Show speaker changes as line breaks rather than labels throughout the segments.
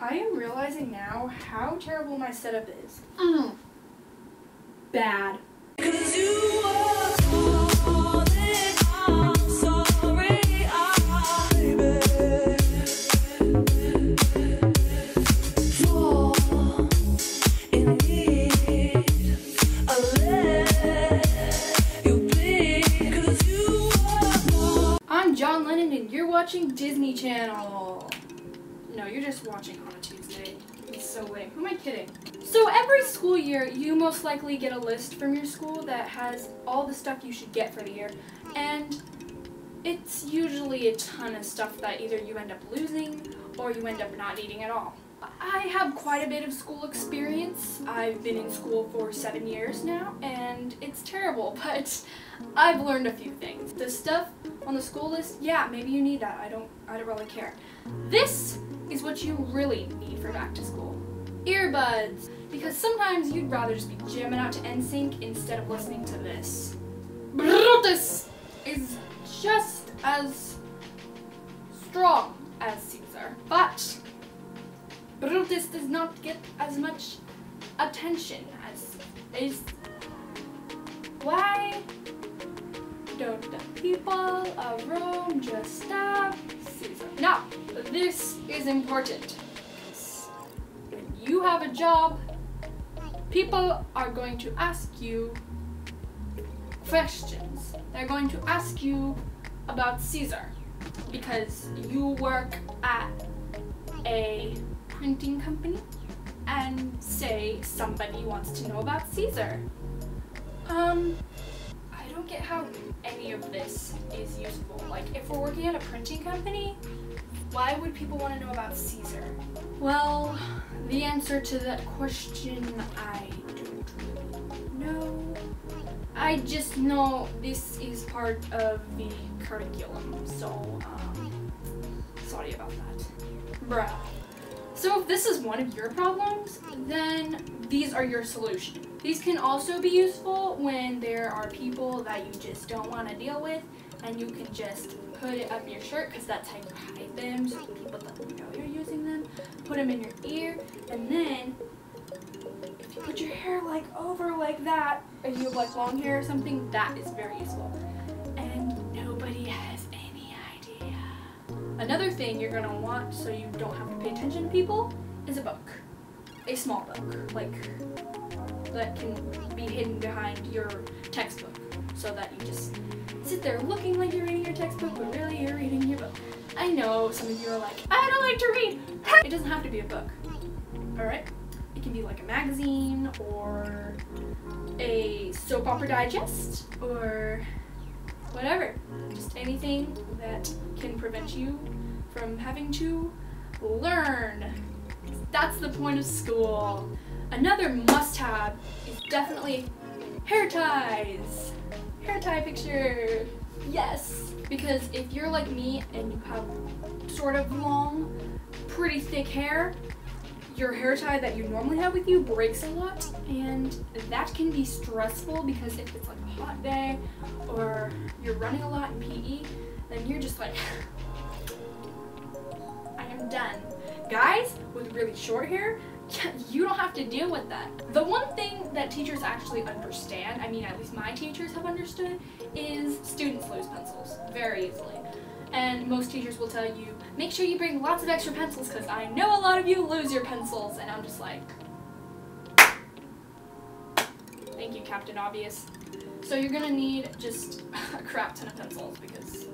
I am realizing now how terrible my setup is. Bad. I'm John Lennon and you're watching Disney Channel. No, you're just watching on a Tuesday. It's so lame. Who am I kidding? So every school year, you most likely get a list from your school that has all the stuff you should get for the year. And it's usually a ton of stuff that either you end up losing or you end up not needing at all. I have quite a bit of school experience. I've been in school for 7 years now, and it's terrible, but I've learned a few things. The stuff on the school list, yeah, maybe you need that. I don't really care. This is what you really need for back to school. Earbuds, because sometimes you'd rather just be jamming out to NSYNC instead of listening to this. Brutus is just as strong as Caesar, but Brutus does not get as much attention as is. Why don't the people of Rome just stop Caesar? Now, this is important. When you have a job, people are going to ask you questions. They're going to ask you about Caesar because you work at a printing company and say somebody wants to know about Caesar. I don't get how any of this is useful. Like, if we're working at a printing company, why would people want to know about Caesar? Well, the answer to that question, I don't really know. I just know this is part of the curriculum, so, sorry about that. Bruh. So if this is one of your problems, then these are your solutions. These can also be useful when there are people that you just don't want to deal with, and you can just put it up your shirt because that's how you hide them, so people don't know you're using them. Put them in your ear, and then if you put your hair like over like that, and you have like long hair or something, that is very useful. And nobody has any idea. Another thing you're gonna want so you don't have to pay attention to people is a book. A small book, like that can be hidden behind your textbook so that you just sit there looking like you're reading your textbook, but really you're reading your book. I know some of you are like, I don't like to read. It doesn't have to be a book, all right? It can be like a magazine or a soap opera digest or whatever. Just anything that can prevent you from having to learn. That's the point of school. Another must-have is definitely hair ties. Hair tie picture. Yes. Because if you're like me and you have sort of long, pretty thick hair, your hair tie that you normally have with you breaks a lot, and that can be stressful because if it's like a hot day or you're running a lot in PE, then you're just like, I am done. Guys with really short hair, you don't have to deal with that. The one thing that teachers actually understand, I mean at least my teachers have understood, is students lose pencils very easily. And most teachers will tell you, make sure you bring lots of extra pencils because I know a lot of you lose your pencils. And I'm just like, thank you, Captain Obvious. So you're gonna need just a crap ton of pencils because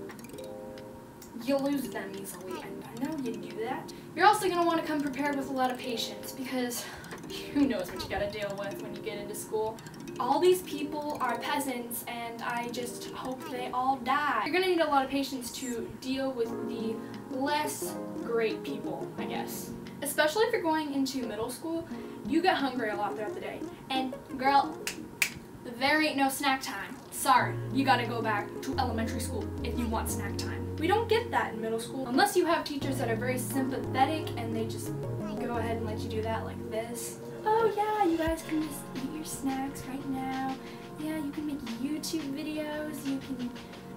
you'll lose them easily, and I know you do that. You're also gonna want to come prepared with a lot of patience because who knows what you gotta deal with when you get into school. All these people are peasants, and I just hope they all die. You're gonna need a lot of patience to deal with the less great people, I guess. Especially if you're going into middle school, you get hungry a lot throughout the day. And girl, there ain't no snack time. Sorry, you gotta go back to elementary school if you want snack time. We don't get that in middle school unless you have teachers that are very sympathetic and they just go ahead and let you do that like this. Oh yeah, you guys can just eat your snacks right now. Yeah, you can make YouTube videos, you can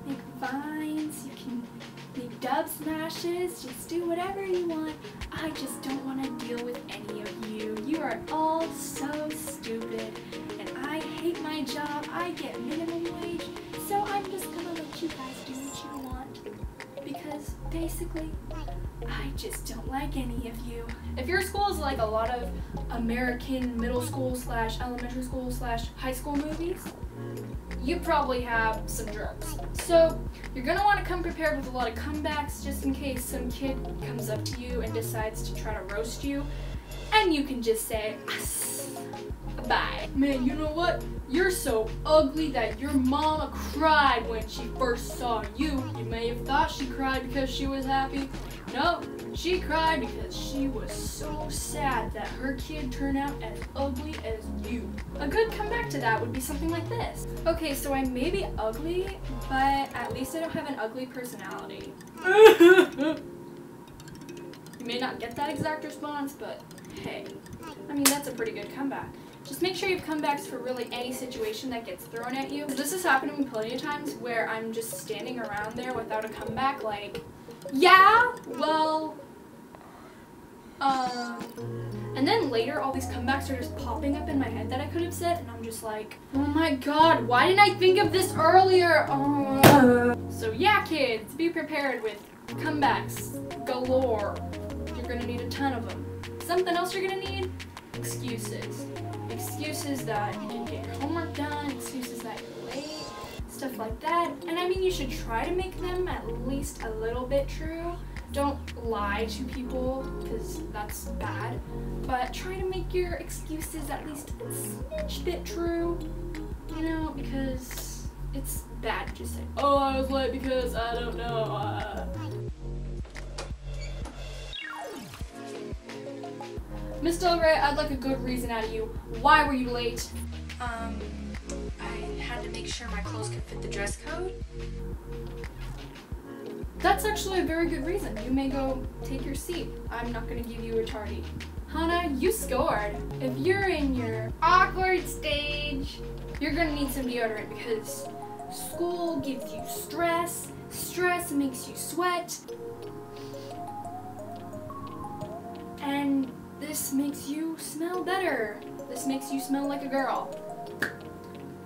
make vines, you can make dub smashes, just do whatever you want. I just don't want to deal are all so stupid, and I hate my job. I get minimum wage, so I'm just gonna let you guys do what you want, because basically, I just don't like any of you. If your school is like a lot of American middle school / elementary school / high school movies, you probably have some jerks. So you're gonna want to come prepared with a lot of comebacks just in case some kid comes up to you and decides to try to roast you, and you can just say, bye. Man, you know what? You're so ugly that your mama cried when she first saw you. You may have thought she cried because she was happy. No, she cried because she was so sad that her kid turned out as ugly as you. A good comeback to that would be something like this. Okay, so I may be ugly, but at least I don't have an ugly personality. You may not get that exact response, but hey, I mean, that's a pretty good comeback. Just make sure you have comebacks for really any situation that gets thrown at you. This has happened to me plenty of times where I'm just standing around there without a comeback, like, yeah, well, and then later all these comebacks are just popping up in my head that I could have said, and I'm just like, oh my god, why didn't I think of this earlier? So yeah, kids, be prepared with comebacks galore. You're gonna need a ton of them. Something else you're gonna need? Excuses. Excuses that you didn't get your homework done, excuses that you're late, stuff like that. And I mean, you should try to make them at least a little bit true. Don't lie to people, because that's bad. But try to make your excuses at least a smidge bit true, you know, because it's bad to just say, oh, I was late because I don't know. Miss Del Rey, I'd like a good reason out of you. Why were you late?
I had to make sure my clothes could fit the dress code.
That's actually a very good reason. You may go take your seat. I'm not gonna give you a tardy. Hannah, you scored. If you're in your awkward stage, you're gonna need some deodorant because school gives you stress. Stress makes you sweat. And this makes you smell better. This makes you smell like a girl.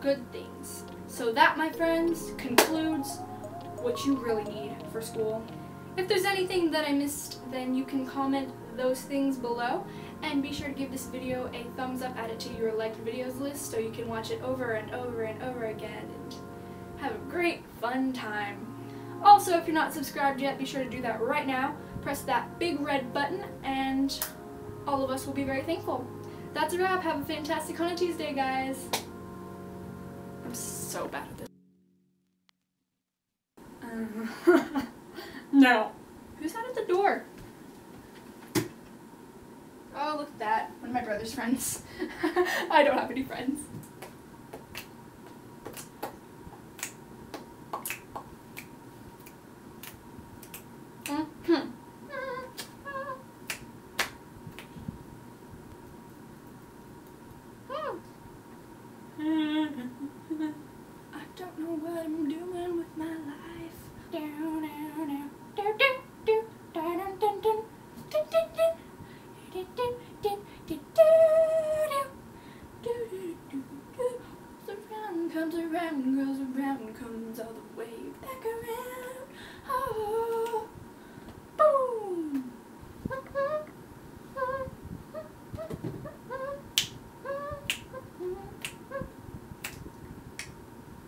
Good things. So that, my friends, concludes what you really need for school. If there's anything that I missed, then you can comment those things below, and be sure to give this video a thumbs up, add it to your liked videos list so you can watch it over and over and over again and have a great fun time. Also, if you're not subscribed yet, be sure to do that right now. Press that big red button and all of us will be very thankful. That's a wrap. Have a fantastic Hannah Tuesday, guys. I'm so bad at this. No. Who's out at the door? Oh, look at that. One of my brother's friends. I don't have any friends.